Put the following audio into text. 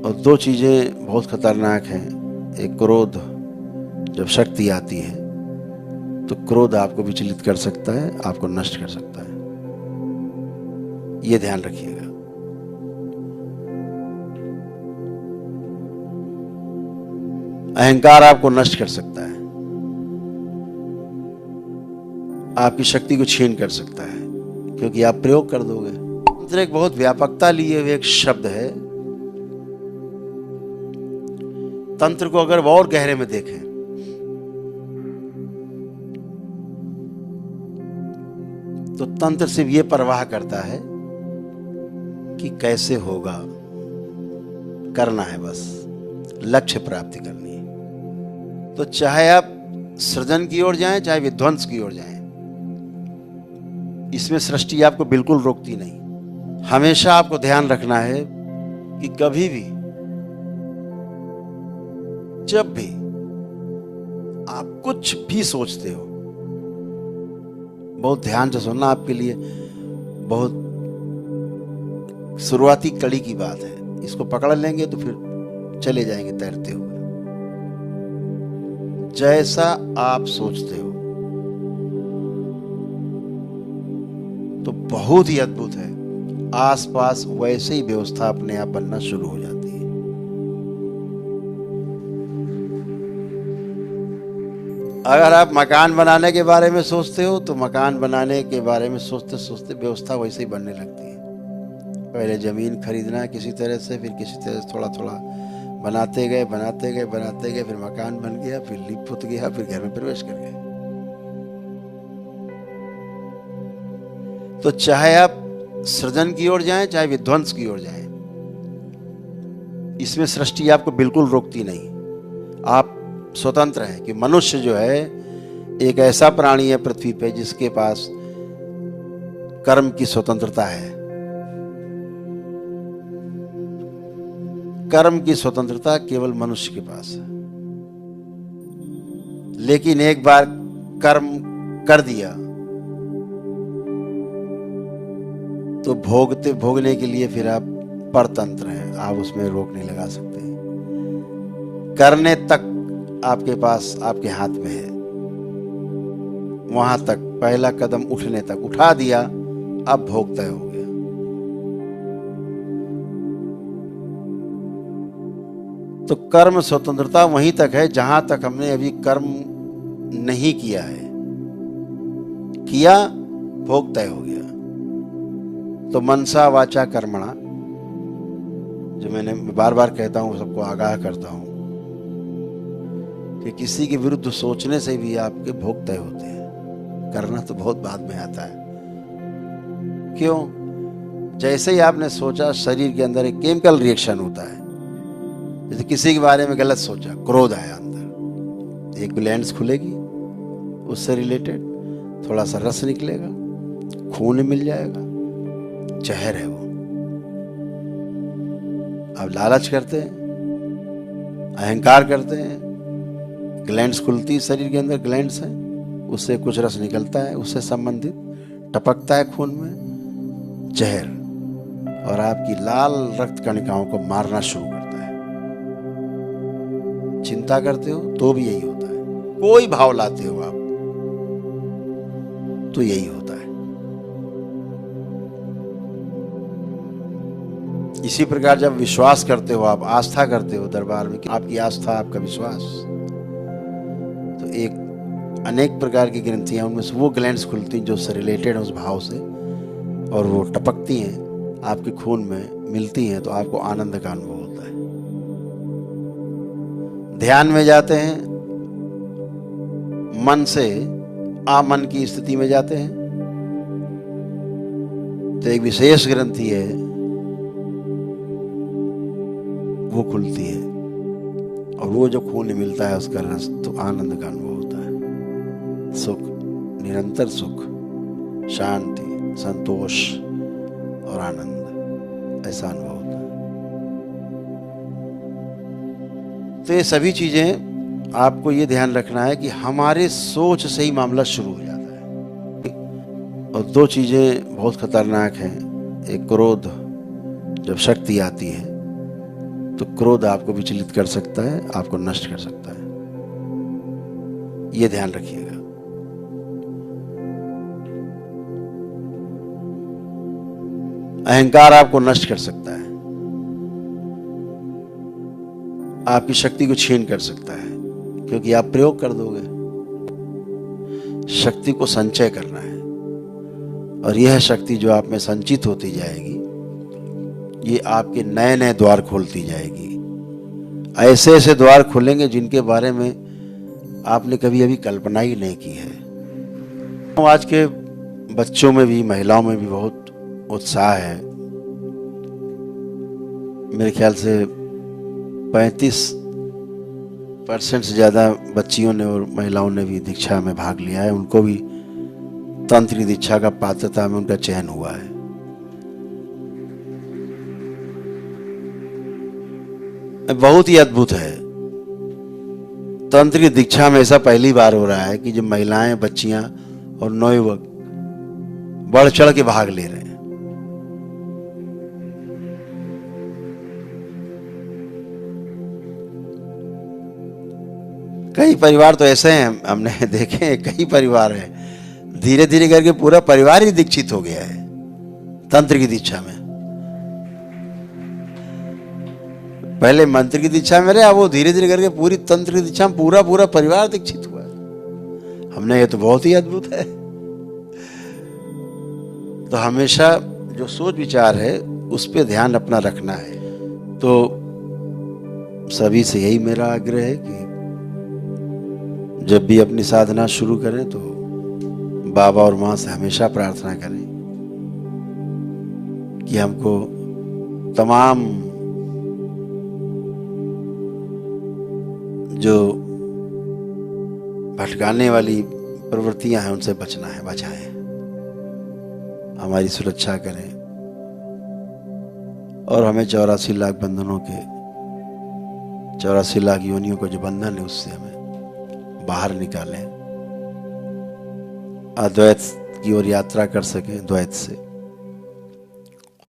और दो चीज़ें बहुत खतरनाक हैं। एक क्रोध, जब शक्ति आती है तो क्रोध आपको विचलित कर सकता है, आपको नष्ट कर सकता है। ये ध्यान रखिएगा। अहंकार आपको नष्ट कर सकता है, आपकी शक्ति को छीन कर सकता है, क्योंकि आप प्रयोग कर दोगे। तंत्र एक बहुत व्यापकता लिए हुए एक शब्द है। तंत्र को अगर और गहरे में देखें तो तंत्र सिर्फ ये परवाह करता है कि कैसे होगा, करना है, बस लक्ष्य प्राप्ति करनी है। तो चाहे आप सृजन की ओर जाएं, चाहे विध्वंस की ओर जाएं, इसमें सृष्टि आपको बिल्कुल रोकती नहीं। हमेशा आपको ध्यान रखना है कि कभी भी, जब भी आप कुछ भी सोचते हो, बहुत ध्यान से सुनना, आपके लिए बहुत शुरुआती कड़ी की बात है। इसको पकड़ लेंगे तो फिर चले जाएंगे तैरते हुए। जैसा आप सोचते हो तो बहुत ही अद्भुत है, आसपास वैसे ही व्यवस्था अपने आप बनना शुरू हो जाती है। अगर आप मकान बनाने के बारे में सोचते हो तो मकान बनाने के बारे में सोचते सोचते व्यवस्था वैसे ही बनने लगती है। पहले जमीन खरीदना है किसी तरह से, फिर किसी तरह से थोड़ा थोड़ा बनाते गए, फिर मकान बन गया, फिर लीप पुत गया, फिर घर में प्रवेश कर गए। तो चाहे आप सृजन की ओर जाएं, चाहे विध्वंस की ओर जाएं, इसमें सृष्टि आपको बिल्कुल रोकती नहीं। आप स्वतंत्र हैं। कि मनुष्य जो है एक ऐसा प्राणी है पृथ्वी पे जिसके पास कर्म की स्वतंत्रता है। कर्म की स्वतंत्रता केवल मनुष्य के पास है। लेकिन एक बार कर्म कर दिया तो भोगने के लिए फिर आप परतंत्र हैं, आप उसमें रोक नहीं लगा सकते। करने तक आपके पास, आपके हाथ में है। वहां तक, पहला कदम उठने तक उठा दिया, अब भोग तय हो गया। तो कर्म स्वतंत्रता वहीं तक है जहां तक हमने अभी कर्म नहीं किया है। किया, भोग तय हो गया। तो मनसा वाचा कर्मणा, जो मैंने बार बार कहता हूं, सबको आगाह करता हूं कि किसी के विरुद्ध सोचने से भी आपके भोग तय होते हैं। करना तो बहुत बाद में आता है। क्यों? जैसे ही आपने सोचा, शरीर के अंदर एक केमिकल रिएक्शन होता है। जैसे किसी के बारे में गलत सोचा, क्रोध आया अंदर, एक ग्लैंड्स खुलेगी, उससे रिलेटेड थोड़ा सा रस निकलेगा, खून मिल जाएगा, जहर है वो। अब लालच करते हैं, अहंकार करते हैं, ग्लैंड्स खुलती, शरीर के अंदर ग्लैंड्स हैं, उससे कुछ रस निकलता है, उससे संबंधित टपकता है खून में, जहर, और आपकी लाल रक्त कणिकाओं को मारना शुरू करता है। चिंता करते हो तो भी यही होता है। कोई भाव लाते हो आप तो यही होता है। इसी प्रकार जब विश्वास करते हो, आप आस्था करते हो दरबार में, आपकी आस्था, आपका विश्वास, तो एक अनेक प्रकार की ग्रंथियां, उनमें से वो ग्लैंड्स खुलती हैं जो से रिलेटेड है उस भाव से, और वो टपकती हैं, आपके खून में मिलती हैं, तो आपको आनंद का अनुभव होता है। ध्यान में जाते हैं, मन से आमन की स्थिति में जाते हैं, तो एक विशेष ग्रंथि है वो खुलती है, और वो जो खून मिलता है उसका रस, तो आनंद का अनुभव होता है। सुख, निरंतर सुख, शांति, संतोष और आनंद, ऐसा अनुभव होता है। तो ये सभी चीजें आपको ये ध्यान रखना है कि हमारे सोच से ही मामला शुरू हो जाता है। और दो चीजें बहुत खतरनाक हैं। एक क्रोध, जब शक्ति आती है तो क्रोध आपको विचलित कर सकता है, आपको नष्ट कर सकता है। ये ध्यान रखिएगा। अहंकार आपको नष्ट कर सकता है, आपकी शक्ति को छीन कर सकता है, क्योंकि आप प्रयोग कर दोगे। शक्ति को संचय करना है, और यह शक्ति जो आप में संचित होती जाएगी, ये आपके नए नए द्वार खोलती जाएगी। ऐसे ऐसे द्वार खुलेंगे जिनके बारे में आपने कभी अभी कल्पना ही नहीं की है। आज के बच्चों में भी, महिलाओं में भी बहुत उत्साह है। मेरे ख्याल से 35% से ज़्यादा बच्चियों ने और महिलाओं ने भी दीक्षा में भाग लिया है। उनको भी तंत्र दीक्षा का पात्रता में उनका चयन हुआ है। बहुत ही अद्भुत है। तंत्र दीक्षा में ऐसा पहली बार हो रहा है कि जो महिलाएं, बच्चियां और नवयुवक बढ़ चढ़ के भाग ले रहे हैं। कई परिवार तो ऐसे हैं, हमने देखे हैं, कई परिवार हैं, धीरे धीरे करके पूरा परिवार ही दीक्षित हो गया है तंत्र की दीक्षा में। पहले मंत्र की दीक्षा में रहे, अब वो धीरे धीरे करके पूरी तंत्र की दीक्षा में पूरा परिवार दीक्षित हुआ। हमने, ये तो बहुत ही अद्भुत है। तो हमेशा जो सोच विचार है उस पे ध्यान अपना रखना है। तो सभी से यही मेरा आग्रह है कि जब भी अपनी साधना शुरू करें तो बाबा और माँ से हमेशा प्रार्थना करें कि हमको तमाम जो भटकाने वाली प्रवृत्तियां हैं उनसे बचना है, बचाएं, हमारी सुरक्षा करें और हमें 84 लाख बंधनों के, 84 लाख योनियों का जो बंधन है उससे हमें बाहर निकालें, अद्वैत की ओर यात्रा कर सकें, द्वैत से।